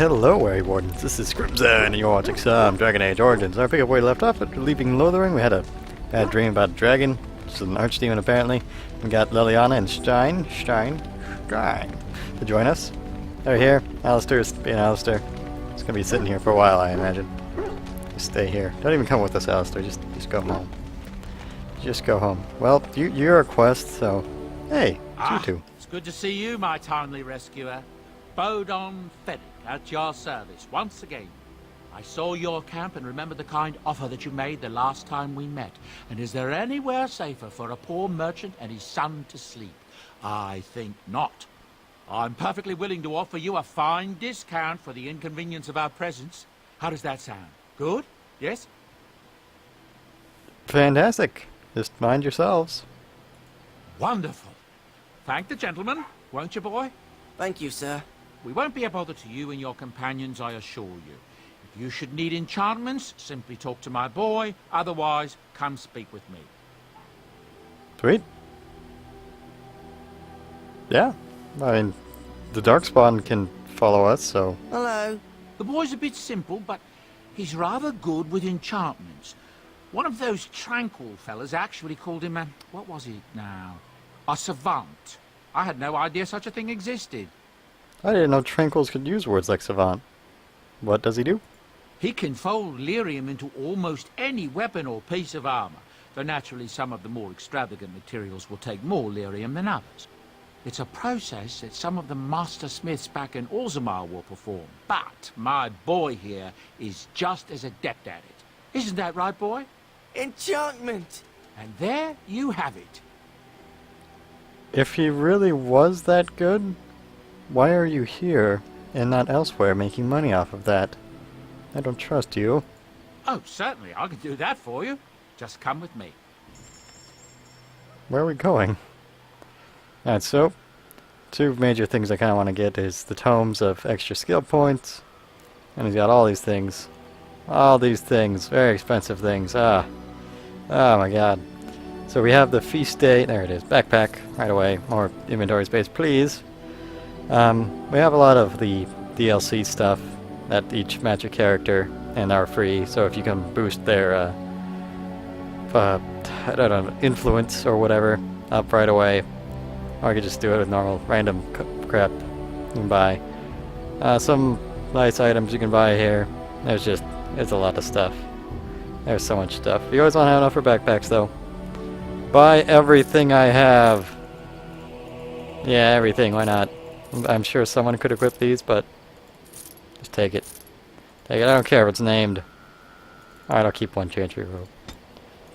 Hello, Wary Wardens. This is Crimson, and you're watching some Dragon Age Origins. Our pick up where we left off after leaving Lothering. We had a bad dream about a dragon, which is an archdemon apparently. We got Liliana and Stein to join us. They're here. Alistair's being Alistair. He's gonna be sitting here for a while, I imagine. Just stay here. Don't even come with us, Alistair. Just go home. Just go home. Well, you're a quest, so hey, you two. It's good to see you, my timely rescuer. Bodon Fennick, at your service once again. I saw your camp and remember the kind offer that you made the last time we met. And is there anywhere safer for a poor merchant and his son to sleep? I think not. I'm perfectly willing to offer you a fine discount for the inconvenience of our presence. How does that sound? Good? Yes? Fantastic. Just mind yourselves. Wonderful. Thank the gentleman, won't you, boy? Thank you, sir. We won't be a bother to you and your companions, I assure you. If you should need enchantments, simply talk to my boy. Otherwise, come speak with me. Sweet. Yeah. I mean, the Darkspawn can follow us, so... Hello. The boy's a bit simple, but he's rather good with enchantments. One of those tranquil fellas actually called him a... what was he now? A savant. I had no idea such a thing existed. I didn't know Tranquils could use words like savant. What does he do? He can fold lyrium into almost any weapon or piece of armor, though naturally some of the more extravagant materials will take more lyrium than others. It's a process that some of the master smiths back in Orzammar will perform, but my boy here is just as adept at it. Isn't that right, boy? Enchantment! And there you have it. If he really was that good, why are you here and not elsewhere making money off of that? I don't trust you. Oh, certainly, I can do that for you. Just come with me. Where are we going? Alright, so, two major things I kind of want to get is the tomes of extra skill points, and he's got all these things. All these things, very expensive things. Oh my god. So we have the feast day, there it is, backpack, right away, more inventory space please. We have a lot of the DLC stuff that each magic character and are free, so if you can boost their, I don't know, influence or whatever up right away, or I could just do it with normal random crap you can buy. Some nice items you can buy here. There's a lot of stuff. There's so much stuff. You always want to have enough for backpacks though. Buy everything I have. Yeah, everything, why not? I'm sure someone could equip these, but just take it. Take it, I don't care if it's named. Alright, I'll keep one chantry rope.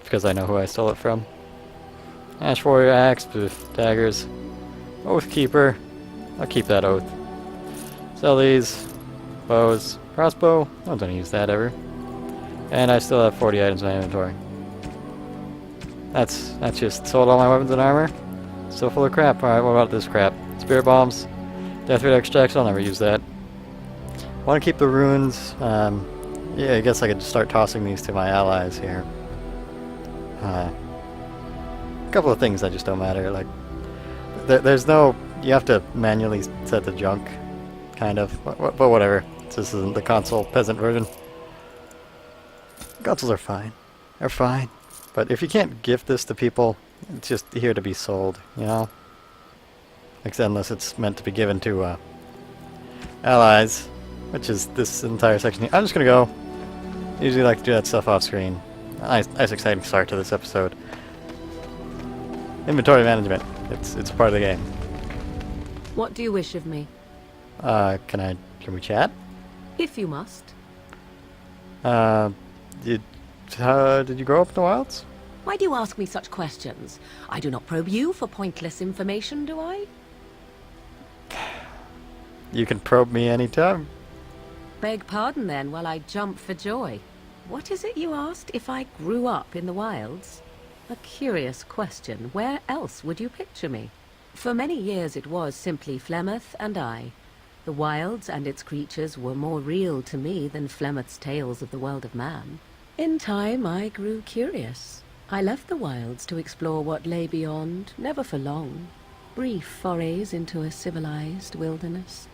Because I know who I stole it from. Ash Warrior Axe, daggers. Oath Keeper. I'll keep that oath. Sell these. Bows. Crossbow. I don't use that ever. And I still have 40 items in my inventory. That's just sold all my weapons and armor. Still full of crap. Alright, what about this crap? Spirit bombs. Deathroot extracts, I'll never use that. Want to keep the runes. Yeah, I guess I could start tossing these to my allies here. A couple of things that just don't matter. Like, there's no... You have to manually set the junk, kind of. But whatever. This isn't the console peasant version. Consoles are fine. They're fine. But if you can't gift this to people, it's just here to be sold, you know? Unless it's meant to be given to allies, which is this entire section here. I'm just gonna go. Usually like to do that stuff off screen. Nice exciting start to this episode. Inventory management. It's part of the game. What do you wish of me? Can we chat? If you must. Did you grow up in the wilds? Why do you ask me such questions? I do not probe you for pointless information, do I? You can probe me anytime. Beg pardon then while I jump for joy. What is it you asked if I grew up in the wilds? A curious question. Where else would you picture me? For many years it was simply Flemeth and I. The wilds and its creatures were more real to me than Flemeth's tales of the world of man. In time I grew curious. I left the wilds to explore what lay beyond, never for long. Brief forays into a civilized wilderness.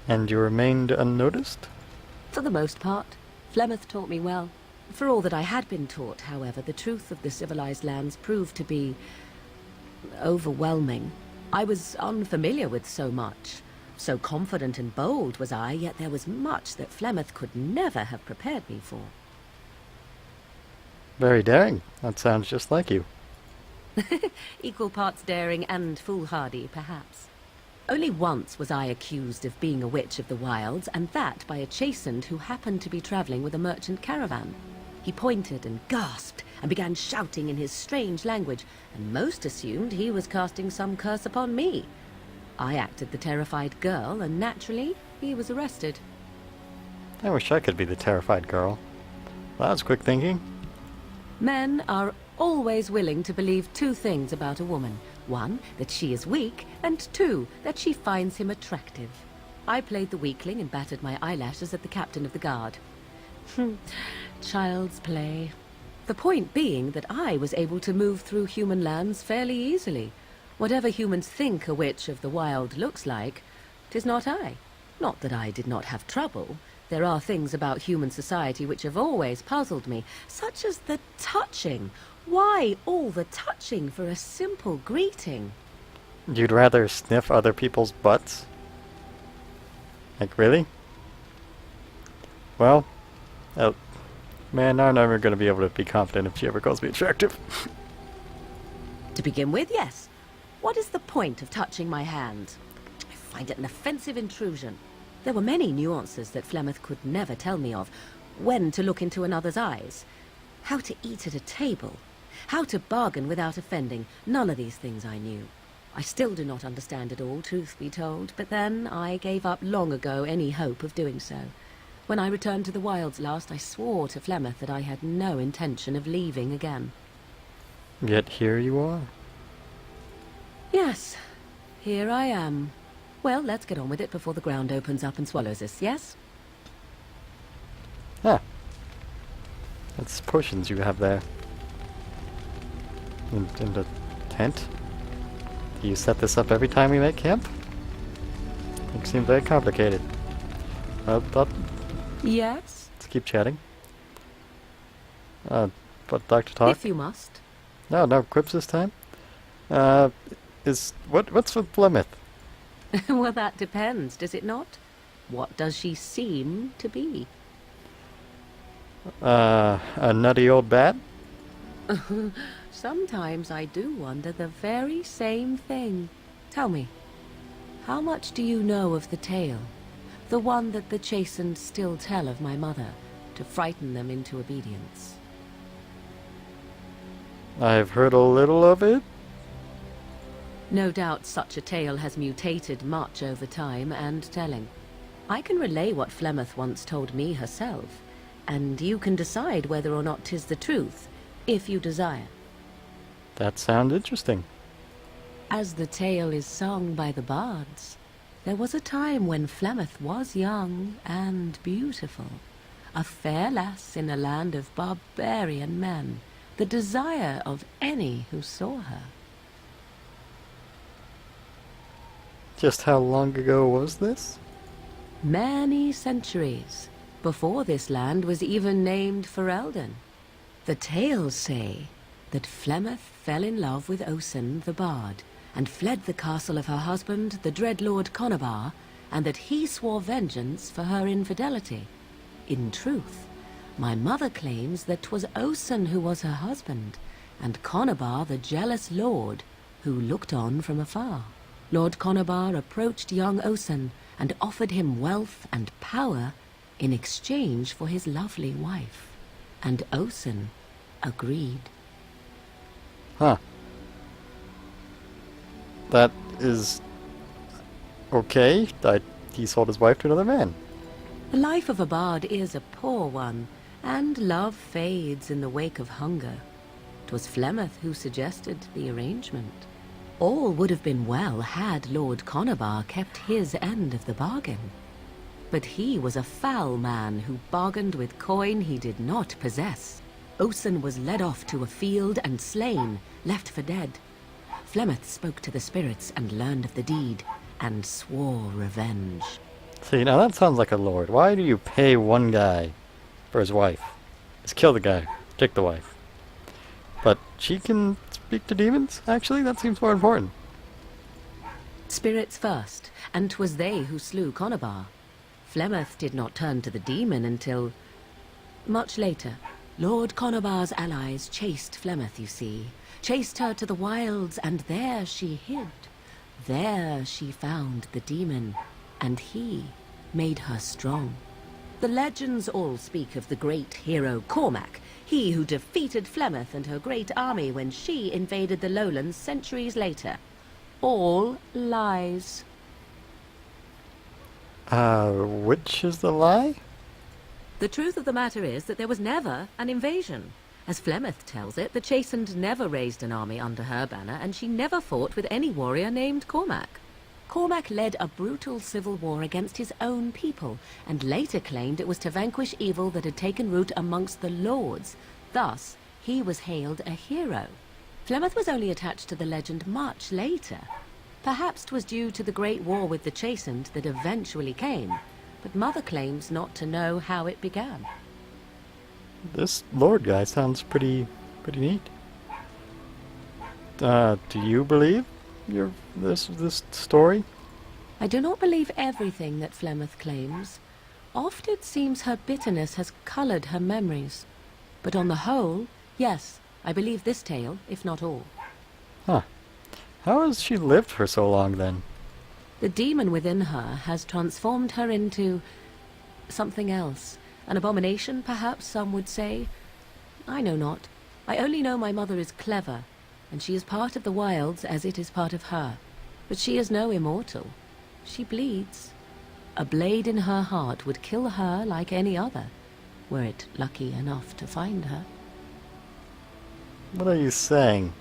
And you remained unnoticed? For the most part, Flemeth taught me well. For all that I had been taught, however, the truth of the civilized lands proved to be overwhelming. I was unfamiliar with so much. So confident and bold was I, yet there was much that Flemeth could never have prepared me for. Very daring. That sounds just like you. Equal parts daring and foolhardy, perhaps. Only once was I accused of being a witch of the wilds, and that by a chastened who happened to be travelling with a merchant caravan. He pointed and gasped, and began shouting in his strange language, and most assumed he was casting some curse upon me. I acted the terrified girl, and naturally, he was arrested. I wish I could be the terrified girl. Well, that was quick thinking. Men are always willing to believe two things about a woman. One, that she is weak, and two, that she finds him attractive. I played the weakling and battered my eyelashes at the captain of the guard. Child's play. The point being that I was able to move through human lands fairly easily. Whatever humans think a witch of the wild looks like, 'tis not I. Not that I did not have trouble. There are things about human society which have always puzzled me, such as the touching. Why all the touching for a simple greeting? You'd rather sniff other people's butts? Like, really? Well, man, I'm never going to be able to be confident if she ever calls me attractive. To begin with, yes. What is the point of touching my hand? I find it an offensive intrusion. There were many nuances that Flemeth could never tell me of. When to look into another's eyes. How to eat at a table. How to bargain without offending. None of these things I knew. I still do not understand it all, truth be told, but then I gave up long ago any hope of doing so. When I returned to the wilds last, I swore to Flemeth that I had no intention of leaving again. Yet here you are. Yes, here I am. Well, let's get on with it before the ground opens up and swallows us, yes? Ah. That's potions you have there. In the tent? Do you set this up every time we make camp? It seems very complicated. Yes? Let's keep chatting. But Dr. Talk? If you must. No quips this time? What's with Flemeth? Well, that depends, does it not? What does she seem to be? A nutty old bat? Sometimes I do wonder the very same thing. Tell me, how much do you know of the tale? The one that the chastened still tell of my mother, to frighten them into obedience. I've heard a little of it. No doubt such a tale has mutated much over time and telling. I can relay what Flemeth once told me herself, and you can decide whether or not 'tis the truth, if you desire. That sounds interesting. As the tale is sung by the bards, there was a time when Flemeth was young and beautiful, a fair lass in a land of barbarian men, the desire of any who saw her. Just how long ago was this? Many centuries, before this land was even named Ferelden. The tales say that Flemeth fell in love with Osen the bard, and fled the castle of her husband, the dread Lord Conabar, and that he swore vengeance for her infidelity. In truth, my mother claims that 'twas Osen who was her husband, and Conabar the jealous lord, who looked on from afar. Lord Conabar approached young Osen and offered him wealth and power in exchange for his lovely wife, and Osen agreed. Huh. That is... okay. He sold his wife to another man. The life of a bard is a poor one, and love fades in the wake of hunger. 'Twas Flemeth who suggested the arrangement. All would have been well had Lord Conabar kept his end of the bargain. But he was a foul man who bargained with coin he did not possess. Osen was led off to a field and slain, left for dead. Flemeth spoke to the spirits and learned of the deed, and swore revenge. See, now that sounds like a lord. Why do you pay one guy for his wife? Just kill the guy, take the wife. But she can speak to demons? Actually, that seems more important. Spirits first, and 'twas they who slew Conobar. Flemeth did not turn to the demon until much later. Lord Conobar's allies chased Flemeth, you see. Chased her to the wilds, and there she hid. There she found the demon, and he made her strong. The legends all speak of the great hero Cormac, he who defeated Flemeth and her great army when she invaded the lowlands centuries later. All lies. Which is the lie? The truth of the matter is that there was never an invasion. As Flemeth tells it, the Chastened never raised an army under her banner, and she never fought with any warrior named Cormac. Cormac led a brutal civil war against his own people, and later claimed it was to vanquish evil that had taken root amongst the lords. Thus, he was hailed a hero. Flemeth was only attached to the legend much later. Perhaps 'twas due to the great war with the Chastened that eventually came, but Mother claims not to know how it began. This lord guy sounds pretty neat. Do you believe this story? I do not believe everything that Flemeth claims. Oft it seems her bitterness has coloured her memories. But on the whole, yes, I believe this tale, if not all. Huh. How has she lived for so long, then? The demon within her has transformed her into something else. An abomination, perhaps some would say. I know not. I only know my mother is clever, and she is part of the wilds as it is part of her. But she is no immortal. She bleeds. A blade in her heart would kill her like any other, were it lucky enough to find her. What are you saying?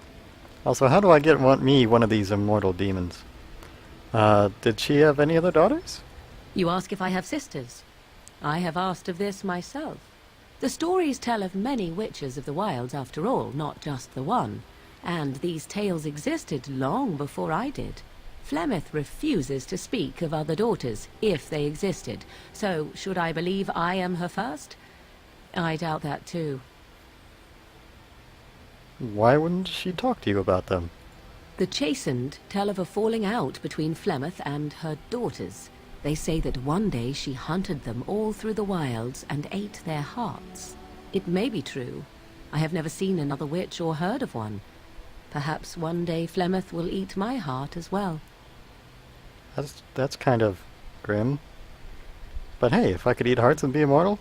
Also, how do I want one of these immortal demons? Did she have any other daughters? You ask if I have sisters. I have asked of this myself. The stories tell of many witches of the wilds, after all, not just the one. And these tales existed long before I did. Flemeth refuses to speak of other daughters, if they existed. So, should I believe I am her first? I doubt that too. Why wouldn't she talk to you about them? The Chastened tell of a falling out between Flemeth and her daughters. They say that one day she hunted them all through the wilds and ate their hearts. It may be true. I have never seen another witch or heard of one. Perhaps one day Flemeth will eat my heart as well. That's kind of grim. But hey, if I could eat hearts and be immortal,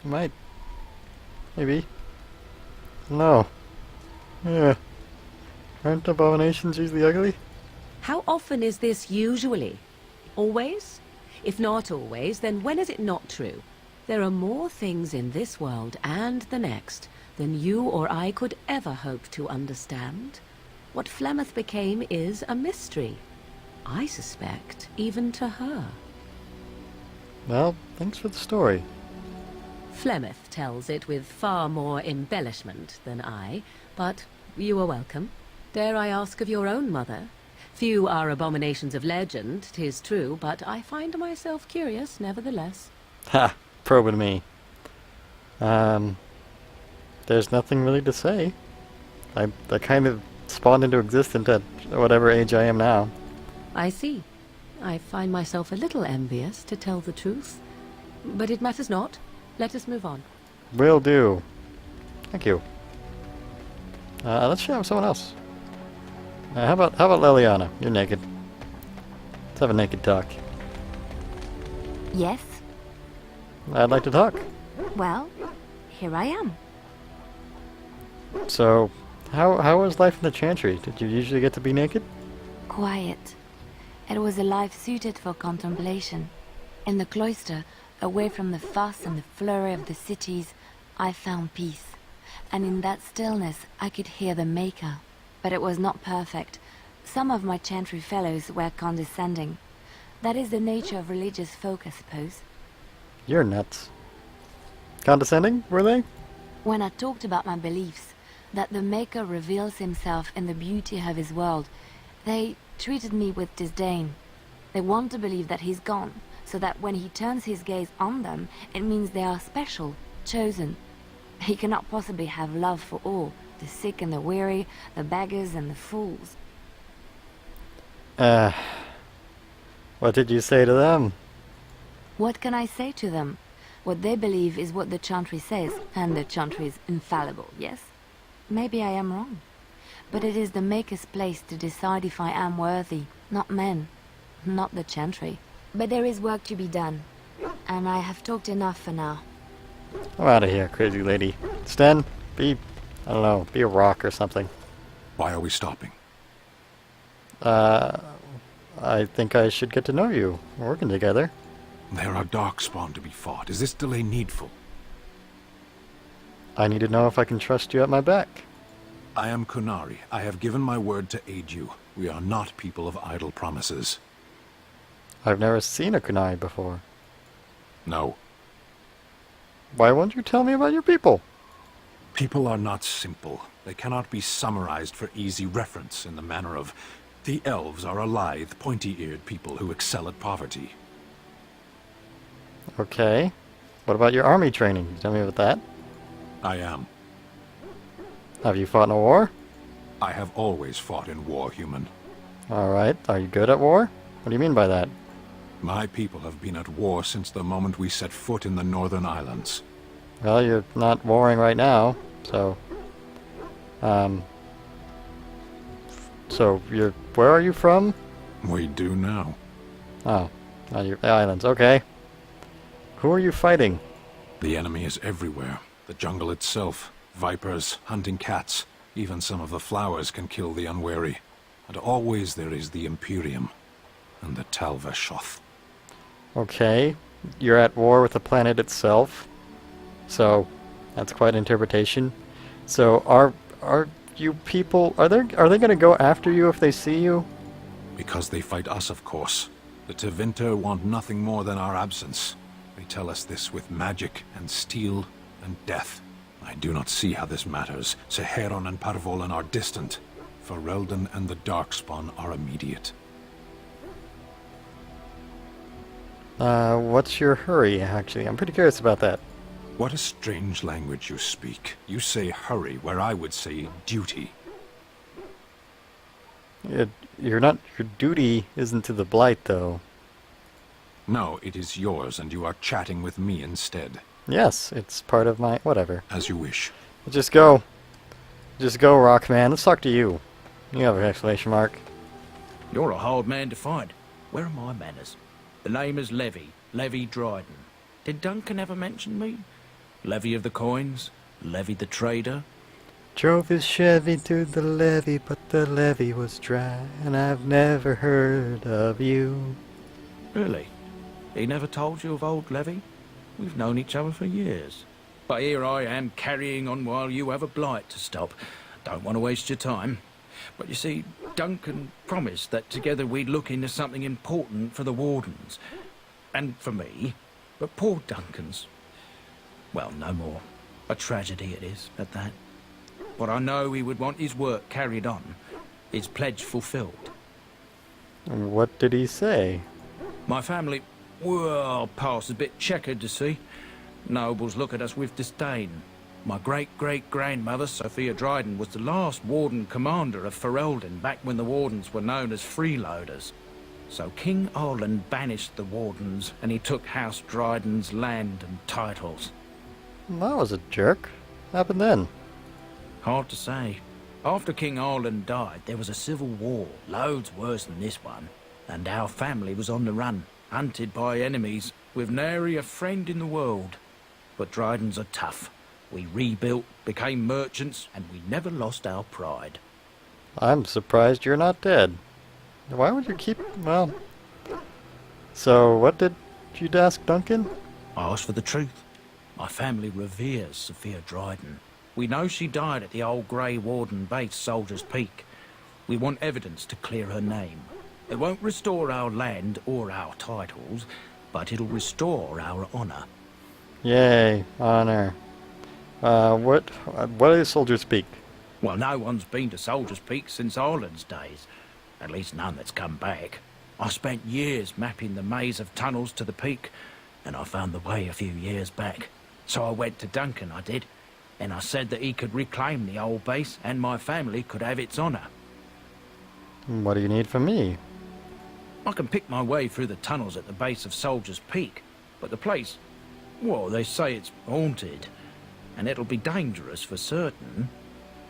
I might. Maybe. No. Yeah. Aren't abominations usually ugly? How often is this usually? Always? If not always, then when is it not true? There are more things in this world and the next than you or I could ever hope to understand. What Flemeth became is a mystery. I suspect, even to her. Well, thanks for the story. Flemeth tells it with far more embellishment than I, but you are welcome. Dare I ask of your own mother? Few are abominations of legend, 'tis true, but I find myself curious, nevertheless. Ha! Probing me. There's nothing really to say. I kind of spawned into existence at whatever age I am now. I see. I find myself a little envious, to tell the truth. But it matters not. Let us move on. Will do. Thank you. Let's chat with someone else. How about Liliana? You're naked. Let's have a naked talk. Yes? I'd like to talk. Well, here I am. So, how was life in the Chantry? Did you usually get to be naked? Quiet. It was a life suited for contemplation. In the cloister, away from the fuss and the flurry of the cities, I found peace. And in that stillness, I could hear the Maker. But it was not perfect. Some of my Chantry fellows were condescending. That is the nature of religious folk, I suppose. You're nuts. Condescending, were they? When I talked about my beliefs, that the Maker reveals himself in the beauty of his world, they treated me with disdain. They want to believe that he's gone, so that when he turns his gaze on them, it means they are special, chosen. He cannot possibly have love for all, the sick and the weary, the beggars and the fools. What did you say to them? What can I say to them? What they believe is what the Chantry says, and the Chantry is infallible, yes? Maybe I am wrong. But it is the Maker's place to decide if I am worthy, not men, not the Chantry. But there is work to be done, and I have talked enough for now. I'm out of here, crazy lady. Sten, I don't know, be a rock or something. Why are we stopping? I think I should get to know you. We're working together. There are darkspawn to be fought. Is this delay needful? I need to know if I can trust you at my back. I am Kunari. I have given my word to aid you. We are not people of idle promises. I've never seen a kunai before. No. Why won't you tell me about your people? People are not simple. They cannot be summarized for easy reference in the manner of... The elves are a lithe, pointy-eared people who excel at poverty. Okay. What about your army training? Can you tell me about that? I am. Have you fought in a war? I have always fought in war, human. Alright. Are you good at war? What do you mean by that? My people have been at war since the moment we set foot in the Northern Islands. Well, you're not warring right now, so... So, where are you from? We do now. Oh, you're the islands, okay. Who are you fighting? The enemy is everywhere. The jungle itself. Vipers, hunting cats. Even some of the flowers can kill the unwary. And always there is the Imperium. And the Talvashoth. Okay, you're at war with the planet itself. So, that's quite an interpretation. So, are you people... Are they gonna go after you if they see you? Because they fight us, of course. The Tevinter want nothing more than our absence. They tell us this with magic and steel and death. I do not see how this matters. Seheron and Parvolan are distant. Ferelden and the Darkspawn are immediate. What's your hurry, actually? I'm pretty curious about that. What a strange language you speak. You say hurry, where I would say duty. Your duty isn't to the Blight, though. No, it is yours, and you are chatting with me instead. Yes, it's part of my... whatever. As you wish. Just go. Just go, Rockman. Let's talk to you. You have an exclamation mark. You're a hard man to find. Where are my manners? The name is Levy Dryden. Did Duncan ever mention me? Levy of the coins, Levy the trader. Drove his Chevy to the levee, but the levee was dry, and I've never heard of you. Really? He never told you of old Levy? We've known each other for years. But here I am carrying on while you have a blight to stop. Don't want to waste your time. But you see, Duncan promised that together we'd look into something important for the Wardens. And for me. But poor Duncan's... well, no more. A tragedy it is, at that. But I know he would want his work carried on. His pledge fulfilled. What did he say? My family, well, past a bit checkered to see. Nobles look at us with disdain. My great-great-grandmother, Sophia Dryden, was the last Warden Commander of Ferelden back when the Wardens were known as freeloaders. So King Arland banished the Wardens, and he took House Dryden's land and titles. That was a jerk. What happened then? Hard to say. After King Arland died, there was a civil war, loads worse than this one. And our family was on the run, hunted by enemies, with nary a friend in the world. But Drydens are tough. We rebuilt, became merchants, and we never lost our pride. I'm surprised you're not dead. Why would you keep... well... So, what did you ask Duncan? I asked for the truth. My family reveres Sophia Dryden. We know she died at the old Grey Warden base, Soldier's Peak. We want evidence to clear her name. It won't restore our land or our titles, but it'll restore our honor. Yay, honor. What is Soldier's Peak? Well, no one's been to Soldier's Peak since Ireland's days. At least none that's come back. I spent years mapping the maze of tunnels to the peak, and I found the way a few years back. So I went to Duncan, I did, and I said that he could reclaim the old base and my family could have its honour. What do you need from me? I can pick my way through the tunnels at the base of Soldier's Peak, but the place, well, they say it's haunted, and it'll be dangerous for certain.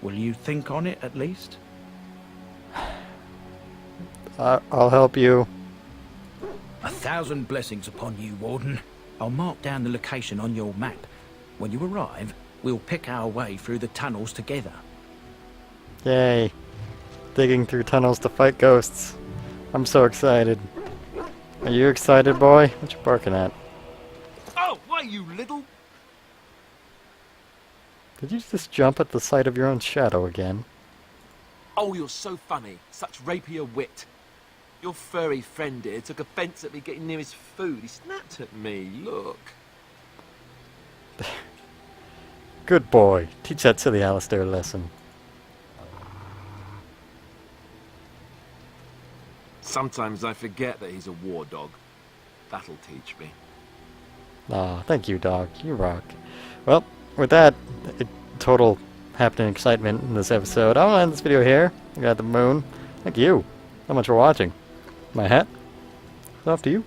Will you think on it at least? I'll help you. 1,000 blessings upon you, Warden. I'll mark down the location on your map. When you arrive, we'll pick our way through the tunnels together. Yay. Digging through tunnels to fight ghosts. I'm so excited. Are you excited, boy? What you barking at? Oh, why, you little... Did you just jump at the sight of your own shadow again? Oh, you're so funny. Such rapier wit. Your furry friend here took offence at me getting near his food. He snapped at me. Look. Good boy. Teach that silly Alistair a lesson. Sometimes I forget that he's a war dog. That'll teach me. Aw, thank you, dog. You rock. Well, with that total happening excitement in this episode, I'm gonna end this video here. I got the moon. Thank you so much for watching. My hat. It's off to you.